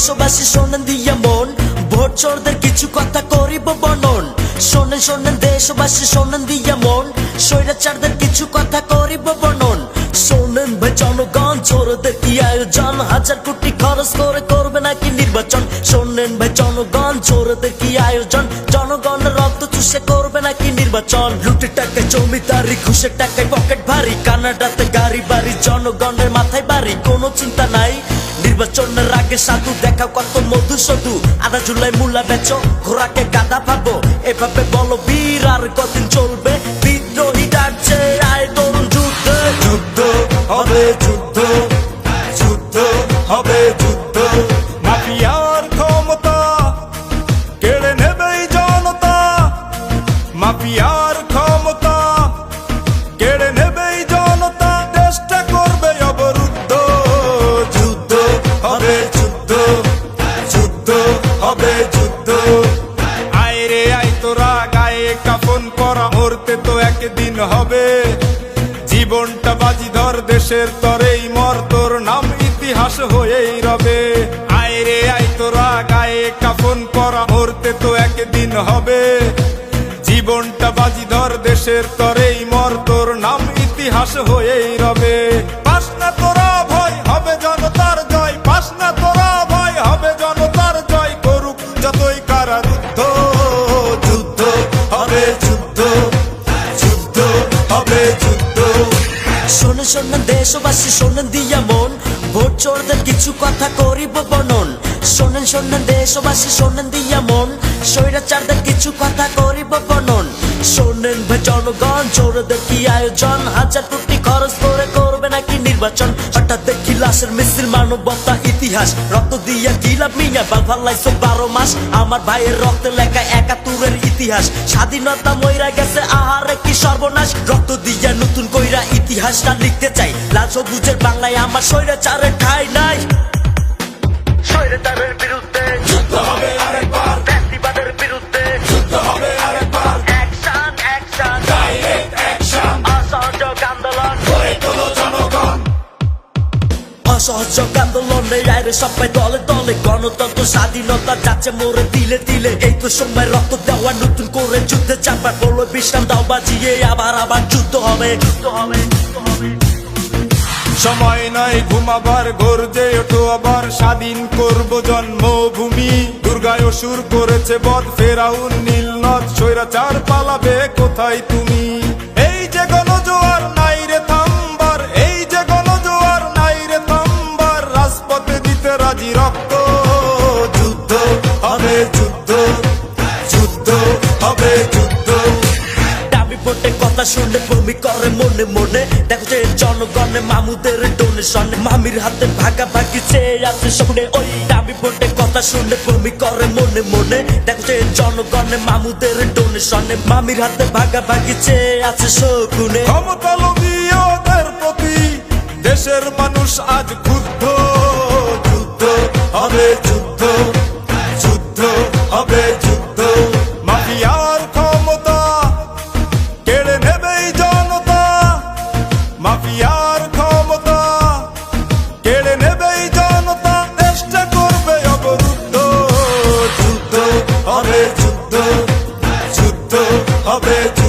দেশবাসী শোনেন দিয়া মন, ভোট চোরদের কিছু কথা করিব বর্ণন। শোনেন শোনেন দেশবাসী শোনেন দিয়া মন, স্বৈরাচারদের কিছু কথা করিব বর্ণন। শোনেন ভাই জনগণ, চোরদের কি আয়োজন, হাজার কোটি খরচ করে করবে নাকি নির্বাচন। শোনেন ভাই জনগণ, চোরদের কি আয়োজন, জনগণের রক্ত চুষে করবে নাকি নির্বাচন। লুটের টাকায় জমিদারি, ঘুষের টাকায় পকেট ভারী, কানাডাতে গাড়ি বাড়ি, জনগণের মাথায় বাড়ি, কোনো চিন্তা নাই। নির্বাচনের আগে সাধু দেখাও কত মধু শুধু, আধা জুলাই মূলা বেচো, ঘোড়াকে গাধা ভাবো। এভাবে বলো বীর আর কদিন চলবে, বিদ্রোহী ডাকছে আয় তরুণ যুদ্ধে। যুদ্ধ হবে যুদ্ধ, যুদ্ধ হবে যুদ্ধ। মাফিয়ার ক্ষমতা কেড়ে নেবেই জনতা, মাফিয়ার ক্ষমতা কেড়ে নেবেই জনতা, দেশটা করবে অবরুদ্ধ। যুদ্ধ হবে যুদ্ধ, যুদ্ধ হবে যুদ্ধ। আয় রে আয় তোরা গায়ে কাফন পরা, মরতে তো একদিন হবে। জীবনটা বাজি ধর, দেশের তরেই মর, তোর নাম ইতিহাস হয়েই রবে। আয় রে আয় তোরা গায়ে কাফন পরা, মরতে তো একদিন হবে। জীবনটা বাজি ধর, দেশের তরেই মর, তোর নাম ইতিহাস হয়েই রবে। পাস না তোরা ভয়, হবে জনতার জয়, পাস না তোরা ভয়, হবে জনতার জয়, করুক যতই কারারুদ্ধ। যুদ্ধ হবে যুদ্ধ, যুদ্ধ হবে যুদ্ধ। শোনেন শোনেন দেশবাসী শোনেন দিয়া মন, ভোট চোরদের কিছু কথা করিব বর্ণন। শোনেন শোনেন দেশবাসী শোনেন দিয়া মন, স্বৈরাচারদের কিছু কথা করিব বর্ণন। শোনেন ভাই জনগণ, চোরদের কি আয়োজন, হাজার কোটি খরচ করে করবে নাকি নির্বাচন। হঠাৎ দেখি লাশের মিছিল, মানবতা ইতিহাস, রক্ত দিয়া গিলাপ মিয়া বাল ফালাইছো 12 মাস। আমার ভাইয়ের রক্তে লেখা 71-এর ইতিহাস, স্বাধীনতা মইরা গেছে আহারে কি সর্বনাশ। রক্ত দিয়া নতুন কইরা ইতিহাসটা লিখতে চাই, লাল সবুজের বাংলায় আমার স্বৈরাচারের ঠাঁই নাই। স্বৈরাচারের বিরুদ্ধে যুদ্ধ হবে আরেকবার, ফ্যাসিবাদের বিরুদ্ধে যুদ্ধ হবে আরেকবার। অ্যাকশন অ্যাকশন, ডাইরেক্ট অ্যাকশন, অসহযোগ আন্দোলন গড়ে তোলো জনগণ। অসহযোগ আন্দোলনে আইরে সবাই দলে দলে, গণতন্ত্র স্বাধীনতা যাচ্ছে মোরে দিলে দিলে। এই তো সময় রক্ত দেওয়া, নতুন করে যুদ্ধে চাপবার, বলো বিশ্রাম দাও বাজিয়ে, আবার আবার যুদ্ধ হবে, যুদ্ধ হবে, যুদ্ধ হবে। সময় নাই ঘুমাবার, গর্জে ওঠো আবার, স্বাধীন করব জন্মভূমি। দুর্গায় অসুর করেছে বধ, ফেরাউন নীল নদ, স্বৈরাচার পালাবে কোথায় তুমি। এই যে গণজোয়ার নাই রে থামবার, এই যে গণজোয়ার নাই রে থামবার, রাজপথে দিতে রাজি রক্ত। যুদ্ধ হবে যুদ্ধ, যুদ্ধ হবে যুদ্ধ। দাবি ভোটে কথা শুনে বমি করে মনে মনে, দেখো যে জনগণে মামুদের ডোনেশনে, মামির হাতে ভাগাভাগি চেয়ে আছে শকুনে। ওই দাবি ভোটে কথা শুনে বমি করে মনে মনে, দেখো যে জনগণে মামুদের ডোনেশনে, মামির হাতে ভাগাভাগি চেয়ে আছে শকুনে। ক্ষমতা লোভীদের প্রতি দেশের মানুষ আজ ক্ষুব্ধ। যুদ্ধ হবে যুদ্ধ, যুদ্ধ হবে যুদ্ধ। মাফিয়ার ক্ষমতা কেড়ে নেবেই জনতা, মাফিয়ার ক্ষমতা কেড়ে নেবেই জনতা, দেশটা করবে অবরুদ্ধ। যুদ্ধ হবে যুদ্ধ, যুদ্ধ হবে যুদ্ধ।